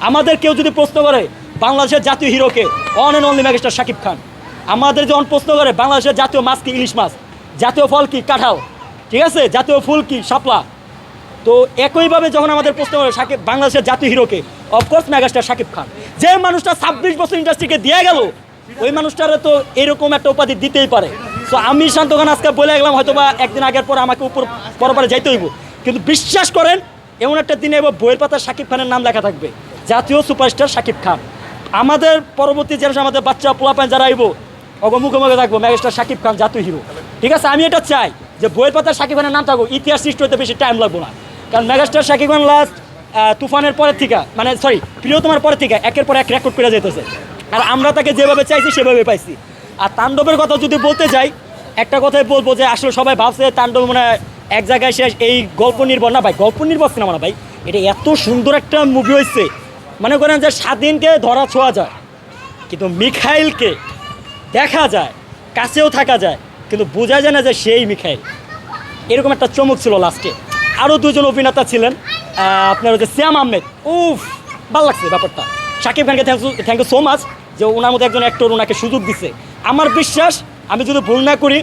আমাদের কেউ যদি প্রশ্ন করে বাংলাদেশের জাতীয় হিরোকে, one and only megastar Shakib Khan. আমাদের যখন প্রশ্ন করে বাংলাদেশের জাতীয় মাছ কি ইলিশ মাছ, জাতীয় ফল কি কাঁঠাল, ঠিক আছে, জাতীয় ফুল কি শাপলা। তো একইভাবে যখন আমাদের প্রশ্ন করে বাংলাদেশের জাতীয় হিরোকে, অফকোর্স মেগাস্টার শাকিব খান। যে মানুষটা 26 বছর ইন্ডাস্ট্রিকে দিয়ে গেল, ওই মানুষটারে তো এরকম একটা উপাধি দিতেই পারে। সো আমি শান্ত খান আজকে বলে গেলাম, হয়তো বা একদিন আগের পর আমাকে উপর পরপারে যাইতে হইব, কিন্তু বিশ্বাস করেন এমন একটা দিনে এবার বইয়ের পাতা শাকিব খানের নাম লেখা থাকবে, জাতীয় সুপারস্টার শাকিব খান। আমাদের পরবর্তী জেনারেশন, আমাদের বাচ্চা পোলাপান যারা আইব, মুখে মুখে থাকবো মেগাস্টার শাকিব খান জাতীয় হিরো। ঠিক আছে, আমি এটা চাই যে বইয়ের পাতার শাকিব খানের নাম থাকুক, ইতিহাস সৃষ্টি হতে বেশি টাইম লাগবো না। কারণ মেগাস্টার শাকিব খান লাস্ট তুফানের পরের থেকে, মানে সরি প্রিয়তমার পরের থেকে একের পর এক রেকর্ড করে যেতেছে, আর আমরা তাকে যেভাবে চাইছি সেভাবে পাইছি। আর তাণ্ডবের কথা যদি বলতে যাই, একটা কথাই বলবো যে আসলে সবাই ভাবছে তাণ্ডব মানে এক জায়গায় শেষ, এই গল্প নির্ভর না ভাই, গল্প নির্ভর সিনেমা না ভাই, এটা এত সুন্দর একটা মুভি হয়েছে। মনে করেন যে স্বাধীনকে ধরা ছোঁয়া যায়, কিন্তু মিখাইলকে দেখা যায়, কাছেও থাকা যায়, কিন্তু বোঝা যায় না যে সেই মিখাইল। এরকম একটা চমক ছিল লাস্টে। আরও দুজন অভিনেতা ছিলেন, আপনার হচ্ছে শ্যাম আহমেদ। উফ, ভালো লাগছে ব্যাপারটা। শাকিব খানকে থ্যাংক ইউ সো মাচ যে ওনার মতো একজন অ্যাক্টর ওনাকে সুযোগ দিচ্ছে। আমার বিশ্বাস, আমি যদি ভুল না করি,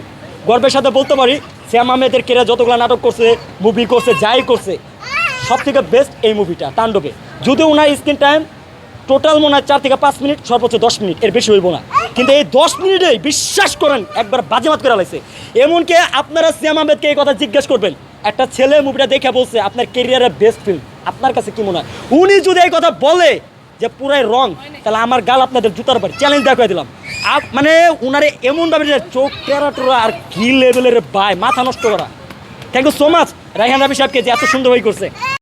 গর্বের সাথে বলতে পারি, শ্যাম আহমেদের কেরিয়ার যতগুলো নাটক করছে, মুভি করছে, যাই করছে, সব থেকে বেস্ট এই মুভিটা তাণ্ডবে। যদিও ওনার স্ক্রিন টাইম টোটাল মনে হয় 4 থেকে 5 মিনিট, সর্বোচ্চ 10 মিনিট, এর বেশি হইব না, কিন্তু এই 10 মিনিটেই বিশ্বাস করেন একবার বাজেমাত করে লাগছে। এমনকি আপনারা শ্যাম আহমেদকে এই কথা জিজ্ঞেস করবেন, একটা ছেলে মুভিটা দেখে বলছে আপনার কেরিয়ারের বেস্ট ফিল্ম, আপনার কাছে কি মনে হয়? উনি যদি এই কথা বলে যে পুরাই রং, তাহলে আমার গাল আপনাদের জুতার বাড়ি, চ্যালেঞ্জ দেখাই দিলাম। মানে উনারে এমনভাবে যে চোখ টেরা টোরা আর কি লেভেলের বাই, মাথা নষ্ট করা। Thank you so much Raihan Rafi সাহেবকে যে এত সুন্দরভাবে করছে।